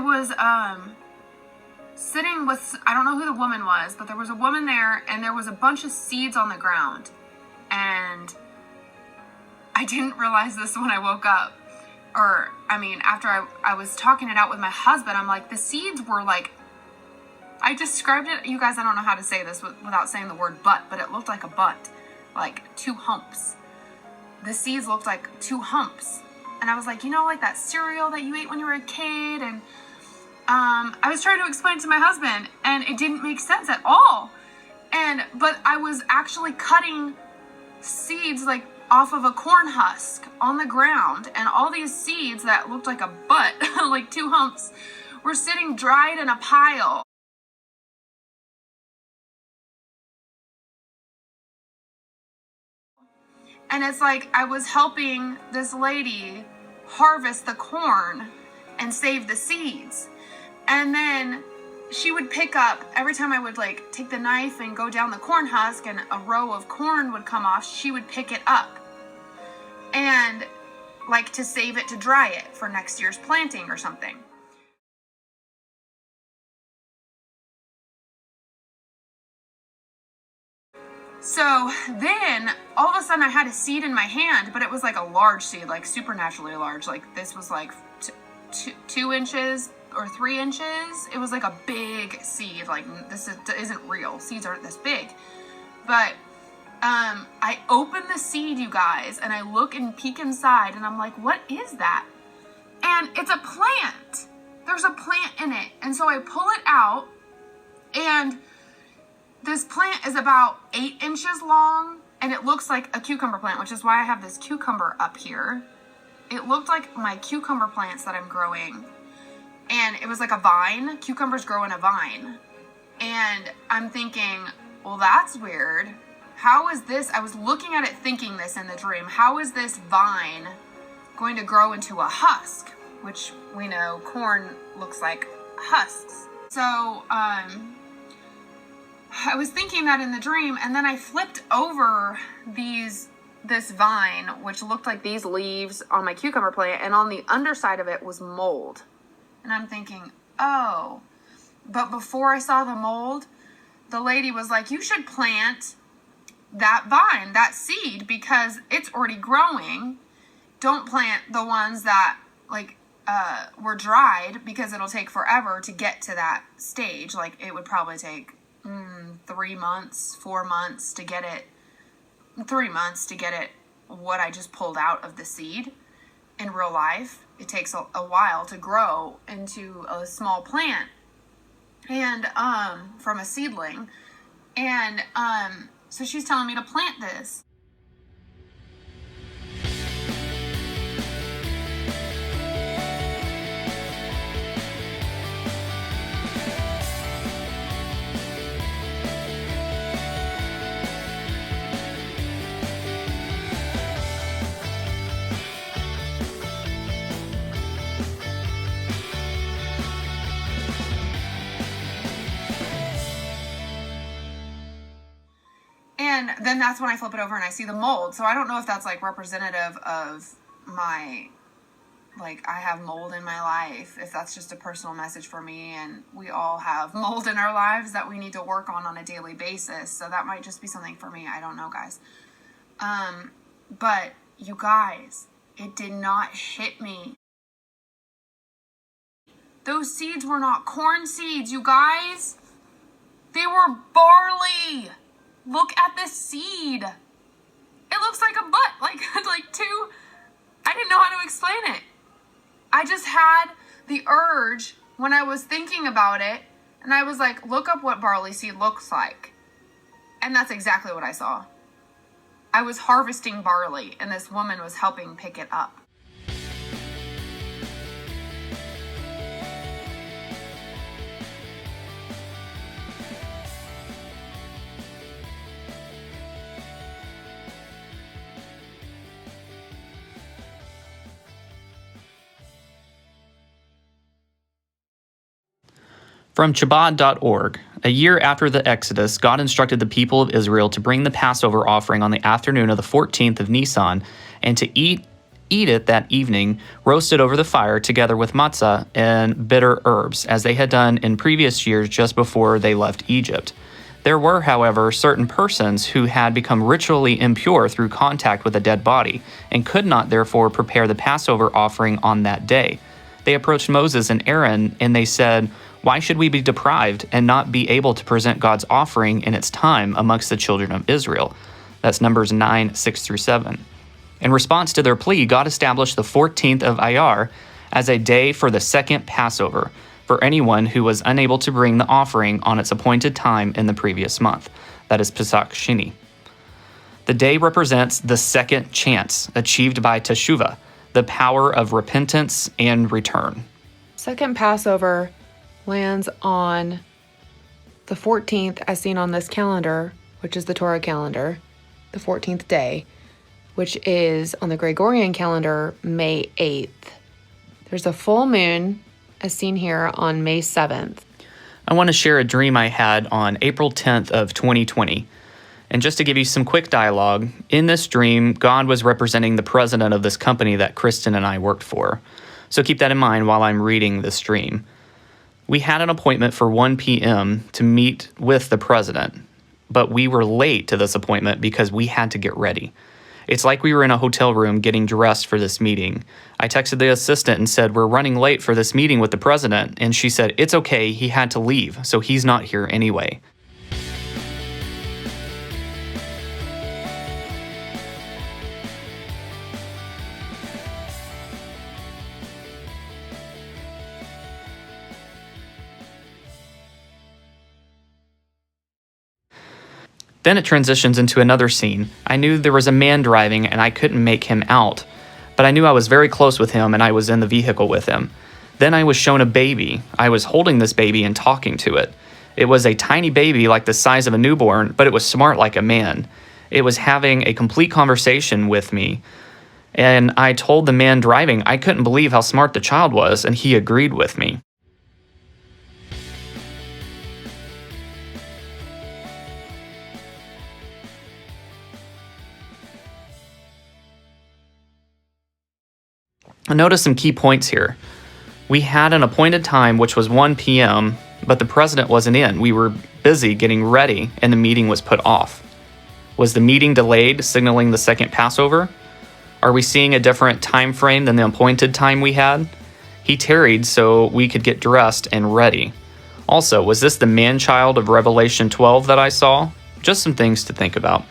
was sitting with, I don't know who the woman was, but there was a woman there, and there was a bunch of seeds on the ground. And I didn't realize this when I woke up. Or, after I was talking it out with my husband, I'm like, the seeds were like, I described it, you guys, I don't know how to say this without saying the word butt, but it looked like a butt, like 2 humps. The seeds looked like 2 humps. And I was like, like that cereal that you ate when you were a kid? And I was trying to explain it to my husband, and it didn't make sense at all. But I was actually cutting seeds like off of a corn husk on the ground, and all these seeds that looked like a butt, like 2 humps, were sitting dried in a pile. And it's like I was helping this lady harvest the corn and save the seeds. And then she would pick up, every time I would like take the knife and go down the corn husk and a row of corn would come off, she would pick it up. And like to save it to dry it for next year's planting or something. So then all of a sudden I had a seed in my hand, but it was like a large seed, like supernaturally large. Like this was like 2 inches or 3 inches. It was like a big seed. Like this isn't real. Seeds aren't this big. But I open the seed, you guys, and I look and peek inside, and I'm like, what is that? And it's a plant. There's a plant in it. And so I pull it out, and this plant is about 8 inches long, and it looks like a cucumber plant, which is why I have this cucumber up here. It looked like my cucumber plants that I'm growing. And it was like a vine. Cucumbers grow in a vine. And I'm thinking, well, that's weird. How is this? I was looking at it thinking this in the dream. How is this vine going to grow into a husk? Which we know corn looks like husks. So, I was thinking that in the dream, and then I flipped over this vine, which looked like these leaves on my cucumber plant, and on the underside of it was mold. And I'm thinking, oh, but before I saw the mold, the lady was like, you should plant that vine, that seed, because it's already growing. Don't plant the ones that were dried, because it'll take forever to get to that stage. Like it would probably take 3 months, 4 months to get it, 3 months to get it what I just pulled out of the seed. In real life, it takes a while to grow into a small plant, and from a seedling. And so she's telling me to plant this. And then that's when I flip it over and I see the mold. So I don't know if that's like representative of my, like I have mold in my life, if that's just a personal message for me, and we all have mold in our lives that we need to work on a daily basis. So that might just be something for me. I don't know, guys. But you guys, it did not hit me. Those seeds were not corn seeds, you guys. They were barley. Look at this seed. It looks like a butt, like 2. I didn't know how to explain it. I just had the urge when I was thinking about it, and I was like, look up what barley seed looks like. And that's exactly what I saw. I was harvesting barley, and this woman was helping pick it up. From Chabad.org, a year after the Exodus, God instructed the people of Israel to bring the Passover offering on the afternoon of the 14th of Nisan, and to eat eat it that evening, roasted over the fire together with matzah and bitter herbs, as they had done in previous years just before they left Egypt. There were, however, certain persons who had become ritually impure through contact with a dead body, and could not therefore prepare the Passover offering on that day. They approached Moses and Aaron, and they said, "Why should we be deprived and not be able to present God's offering in its time amongst the children of Israel?" That's Numbers 9, 6 through 7. In response to their plea, God established the 14th of Iyar as a day for the second Passover for anyone who was unable to bring the offering on its appointed time in the previous month. That is Pesach Sheni. The day represents the second chance achieved by Teshuvah, the power of repentance and return. Second Passover lands on the 14th as seen on this calendar, which is the Torah calendar, the 14th day, which is on the Gregorian calendar, May 8th. There's a full moon as seen here on May 7th. I want to share a dream I had on April 10th of 2020. And just to give you some quick dialogue, in this dream, God was representing the president of this company that Kristen and I worked for. So keep that in mind while I'm reading this dream. We had an appointment for 1 p.m. to meet with the president, but we were late to this appointment because we had to get ready. It's like we were in a hotel room getting dressed for this meeting. I texted the assistant and said, "We're running late for this meeting with the president." And she said, "It's okay, he had to leave, so he's not here anyway." Then it transitions into another scene. I knew there was a man driving and I couldn't make him out, but I knew I was very close with him and I was in the vehicle with him. Then I was shown a baby. I was holding this baby and talking to it. It was a tiny baby like the size of a newborn, but it was smart like a man. It was having a complete conversation with me. And I told the man driving I couldn't believe how smart the child was, and he agreed with me. Notice some key points here. We had an appointed time, which was 1 p.m., but the president wasn't in. We were busy getting ready, and the meeting was put off. Was the meeting delayed, signaling the second Passover? Are we seeing a different time frame than the appointed time we had? He tarried so we could get dressed and ready. Also, was this the man-child of Revelation 12 that I saw? Just some things to think about.